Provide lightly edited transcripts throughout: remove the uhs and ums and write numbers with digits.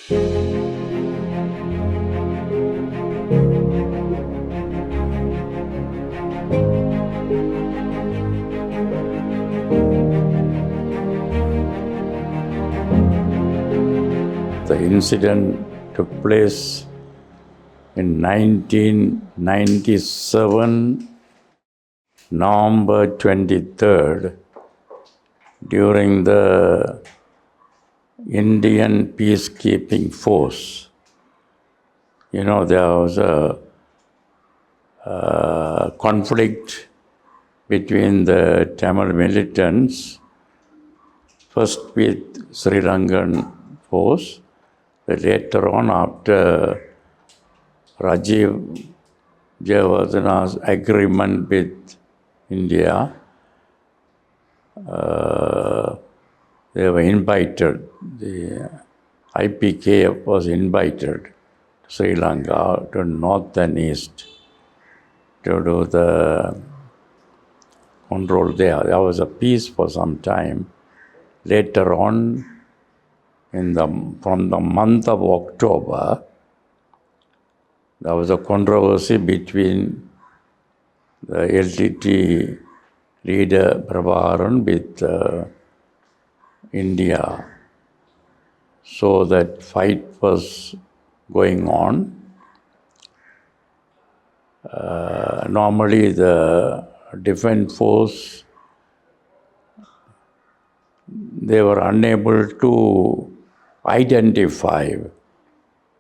The incident took place in 1997, November 23rd, during the Indian peacekeeping force. You know, there was a conflict between the Tamil militants, first with Sri Lankan force, but later on after Rajiv Jayawardena's agreement with India, they were invited, the IPKF was invited to Sri Lanka, to north and east, to do the control there. There was a peace for some time. Later on, from the month of October, there was a controversy between the LTT leader Prabharan with India. So that fight was going on. Normally the defense force, they were unable to identify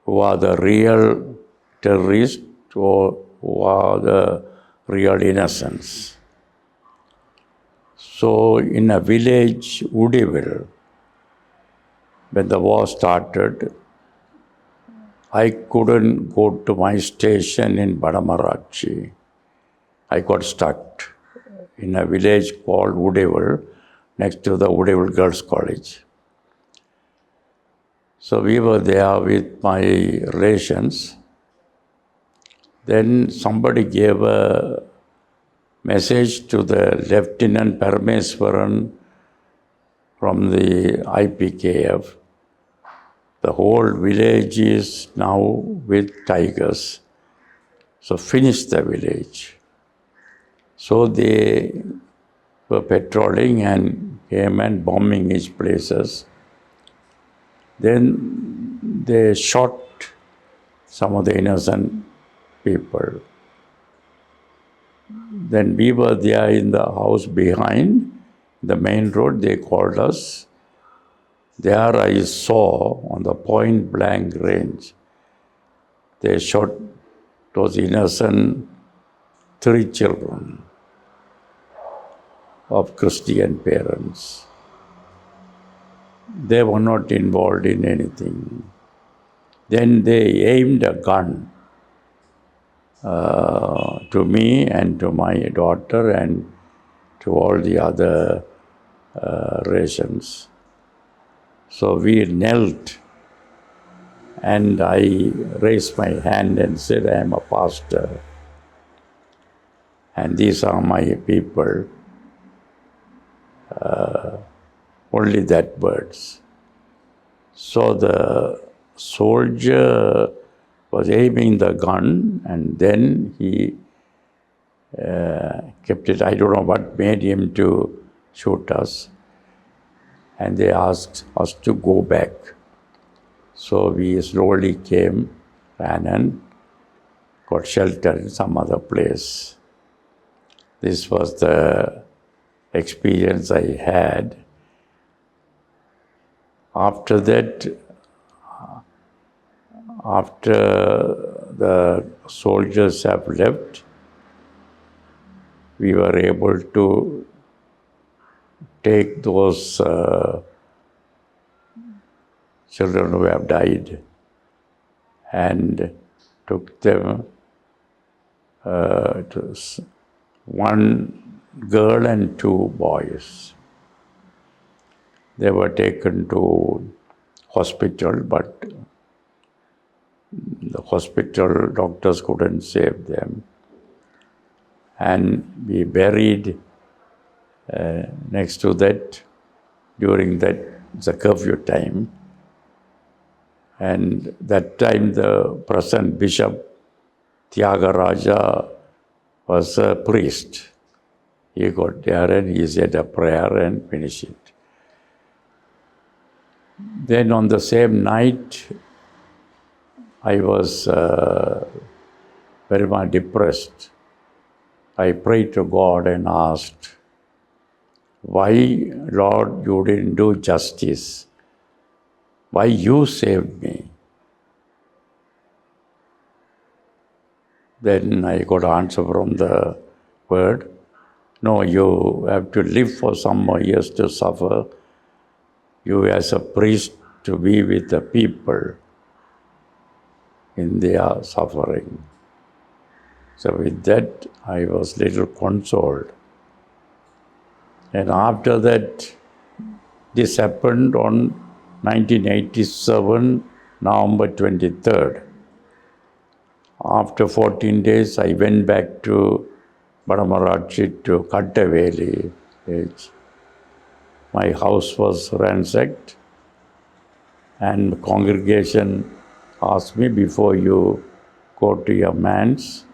who are the real terrorists or who are the real innocents. So in a village, Udiville, when the war started, I couldn't go to my station in Badamarachi. I got stuck in a village called Udiville, next to the Udiville Girls' College. So we were there with my relations. Then somebody gave a message to the Lieutenant Parameswaran from the IPKF. The whole village is now with tigers. So finish the village. So they were patrolling and came and bombing each places. Then they shot some of the innocent people. Then we were there in the house behind, the main road. They called us. There I saw on the point blank range, they shot those innocent 3 children of Christian parents. They were not involved in anything. Then they aimed a gun to me and to my daughter and to all the other relations. So we knelt and I raised my hand and said, I am a pastor and these are my people. Only that words. So the soldier was aiming the gun and then he kept it. I don't know what made him to shoot us. And they asked us to go back. So we slowly came, ran and got shelter in some other place. This was the experience I had. After that, after the soldiers have left, we were able to take those children who have died and took them to one girl and 2 boys. They were taken to hospital, but the hospital doctors couldn't save them. And we buried next to that, during that, the curfew time, And that time the present Bishop Tyagaraja was a priest. He got there and he said a prayer and finished it. Then on the same night, I was very much depressed. I prayed to God and asked, why, Lord, you didn't do justice? Why you saved me? Then I got an answer from the word, no, you have to live for some more years to suffer. You as a priest to be with the people in their suffering. So with that, I was little consoled. And after that, this happened on 1987, November 23rd. After 14 days, I went back to Badamarachi to Kattaveli village. My house was ransacked and the congregation asked me, before you go to your manse,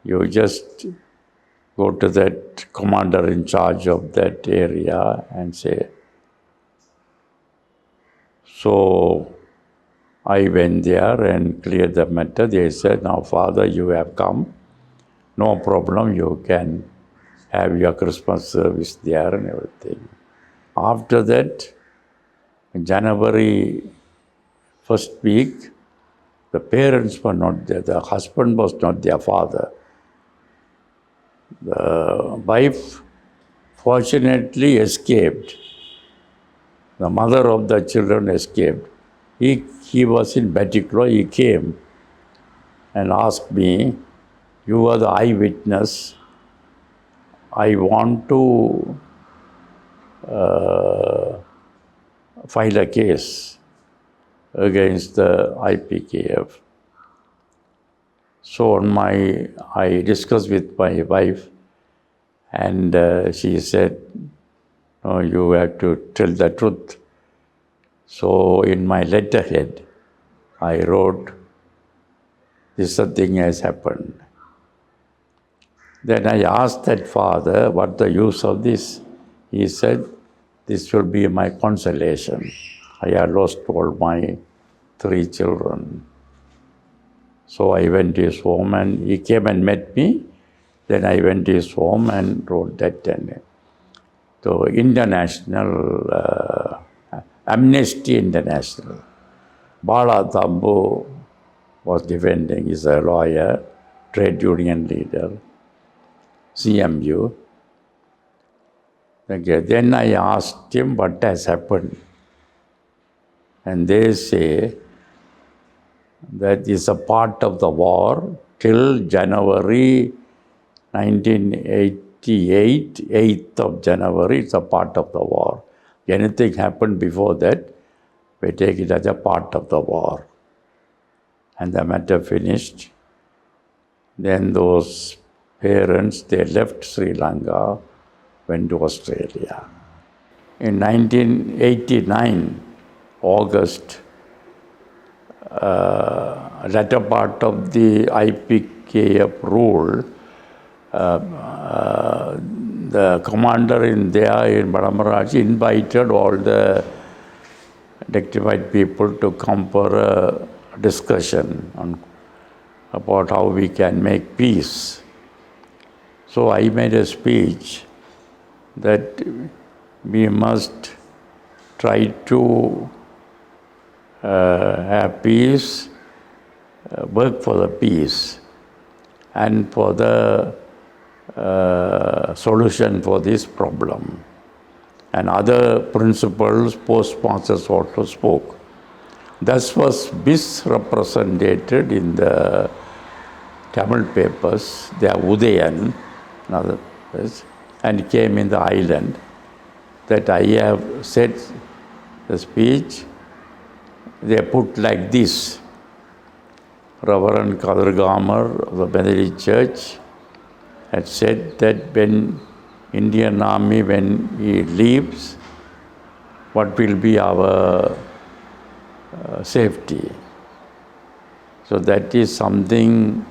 you just go to that commander in charge of that area and say. So I went there and cleared the matter. They said, now Father, you have come. No problem, you can have your Christmas service there and everything. After that, January first week, the parents were not there. The husband was not their father. The wife fortunately escaped. The mother of the children escaped. He was in Batticlo. He came and asked me, you are the eyewitness. I want to file a case against the IPKF. So I discussed with my wife, and she said, no, you have to tell the truth. So in my letterhead, I wrote, this thing has happened. Then I asked that father, what the use of this? He said, this will be my consolation. I had lost all my 3 children. So I went to his home and he came and met me. Then I went to his home and wrote that. So international, Amnesty International. Bala Tambu was defending, he's a lawyer, trade union leader, CMU. Okay, then I asked him what has happened. And they say that is a part of the war till January 1988, 8th of January, it's a part of the war. Anything happened before that, we take it as a part of the war. And the matter finished. Then those parents, they left Sri Lanka, went to Australia. In 1989, August, latter part of the IPKF rule, the commander in Badamarachi invited all the electrified people to come for a discussion about how we can make peace. So I made a speech that we must try to have peace, work for the peace, and for the solution for this problem. And other principals, postmasters also spoke. This was misrepresented in the Tamil papers, the Udayan, another place, and came in the island, that I have said the speech. They put like this: Reverend Kadirgamar of the Methodist Church had said that when Indian Army, when he leaves, what will be our safety. So that is something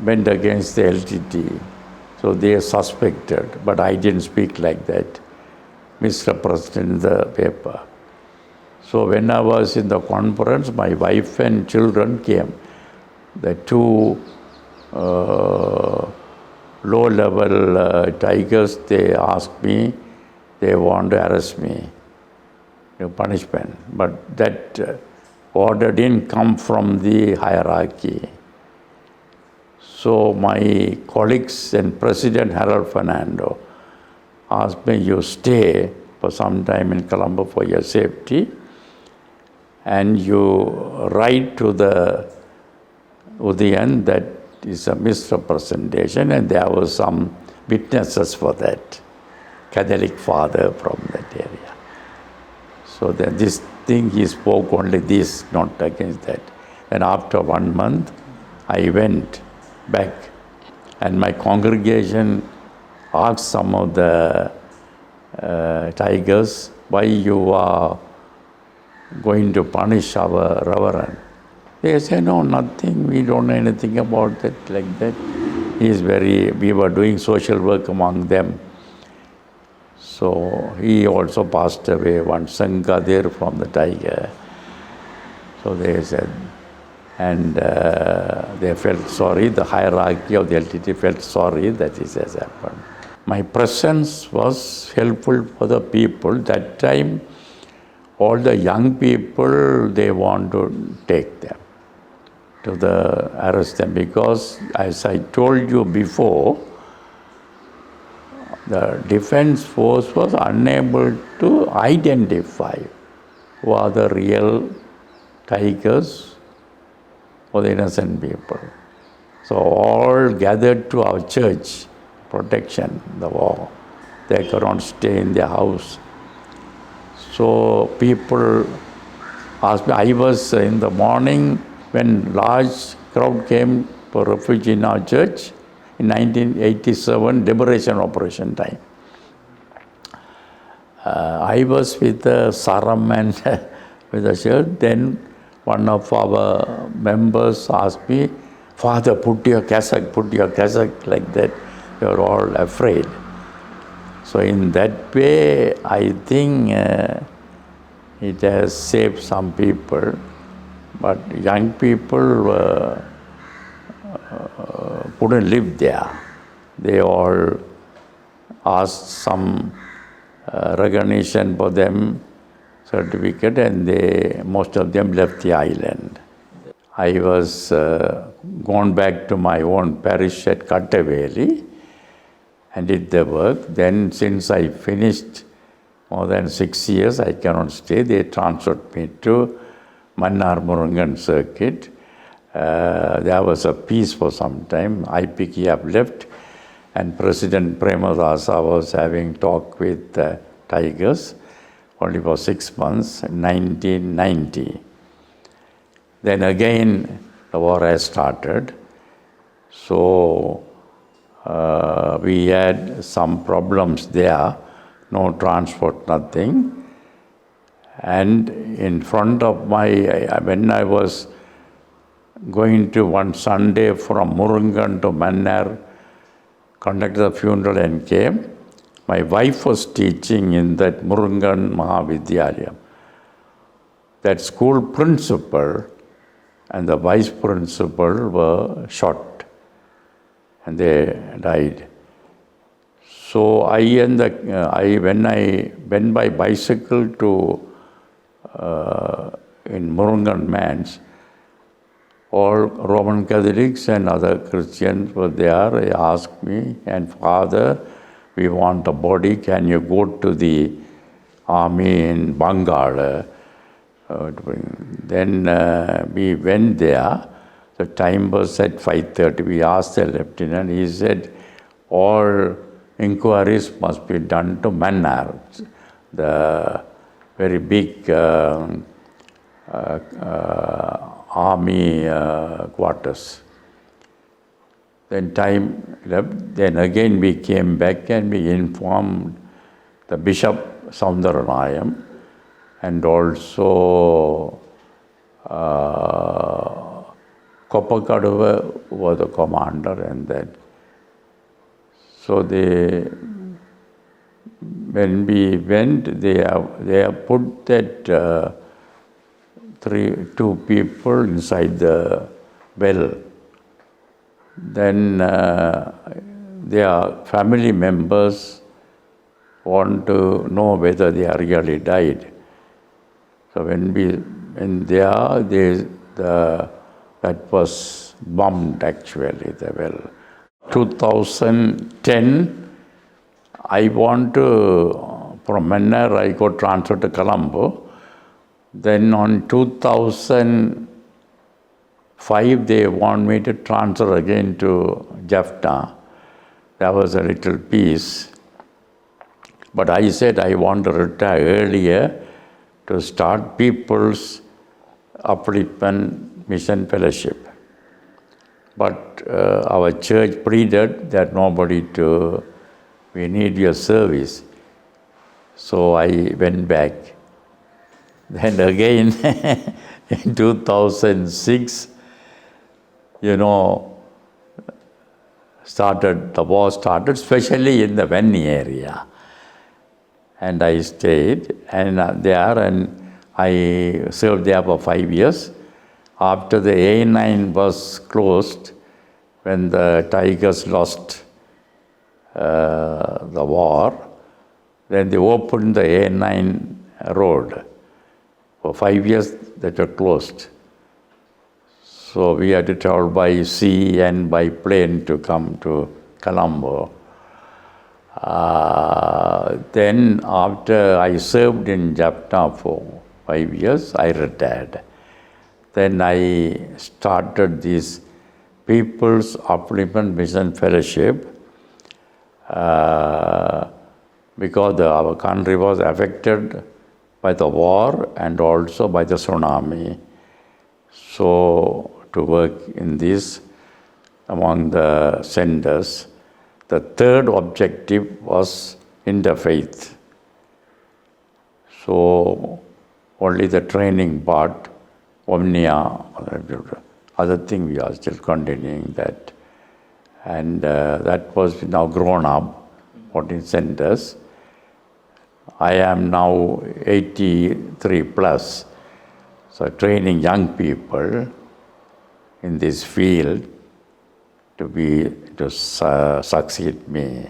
went against the LTT. So they suspected, but I didn't speak like that, misrepresented the paper. So when I was in the conference, my wife and children came. The two low-level tigers, they asked me, they want to arrest me, punishment. But that order didn't come from the hierarchy. So my colleagues and President Harold Fernando asked me, you stay for some time in Colombo for your safety, and you write to the Udayan that is a misrepresentation, and there were some witnesses for that, Catholic father from that area. So then this thing he spoke only this, not against that. And after 1 month, I went back, and my congregation asked some of the tigers, why you are going to punish our reverend? They said, no, nothing, we don't know anything about that, like that. We were doing social work among them. So he also passed away, one Sankadir from the tiger. So they said, and they felt sorry, the hierarchy of the LTT felt sorry that this has happened. My presence was helpful for the people. That time, all the young people, they want to take them, to arrest them, because as I told you before, the defense force was unable to identify who are the real tigers or the innocent people. So all gathered to our church, protection, the war. They could not stay in their house. So people asked me, I was in the morning when large crowd came for refuge in our church in 1987, liberation operation time. I was with Saram and with the shirt. Then one of our members asked me, Father, put your cassock, like that. They were all afraid. So in that way, I think it has saved some people, but young people couldn't live there. They all asked some recognition for them, certificate, and most of them left the island. I was gone back to my own parish at Kattaveli and did the work. Then since I finished more than 6 years, I cannot stay. They transferred me to Mannar Murugan circuit. There was a peace for some time. IPK have left, and President Premadasa was having talk with tigers only for 6 months, 1990. Then again, the war has started. So we had some problems there, no transport, nothing. And in front of when I was going to one Sunday from Murungan to Mannar, conducted the funeral and came, my wife was teaching in that Murungan Mahavidyalaya. That school principal and the vice principal were shot and they died. So when I went by bicycle to in Murungan Mans, all Roman Catholics and other Christians were there. They asked me, and Father, we want a body, can you go to the army in Bengal? Then we went there. The time was at 5:30. We asked the lieutenant. He said, all inquiries must be done to Mannar, the very big army quarters. Then time left. Then again we came back and we informed the Bishop Soundaranayam and also Kopakaduva was the commander, and then so when we went, they have put that two people inside the well. Then their family members want to know whether they are really died. So when they are, that was bombed actually, the well. 2010, I want to, from Mannar, I got transferred to Colombo. Then on 2005, they want me to transfer again to Jaffna. That was a little piece. But I said I want to retire earlier to start People's Upliftment Mission Fellowship. But our church pleaded that we need your service. So I went back. Then again, in 2006, the war started, especially in the Venni area. And I stayed there, and I served there for 5 years. After the A9 was closed, when the Tigers lost the war, then they opened the A9 road. For 5 years, that was closed. So we had to travel by sea and by plane to come to Colombo. Then after I served in Jaffna for 5 years, I retired. Then I started this People's Upliftment Mission Fellowship because our country was affected by the war and also by the tsunami. So to work in this among the centers. The third objective was interfaith. So only the training part, Omnia, other thing we are still continuing that. And that was now grown up, 14 centers. I am now 83 plus, so training young people in this field to succeed me.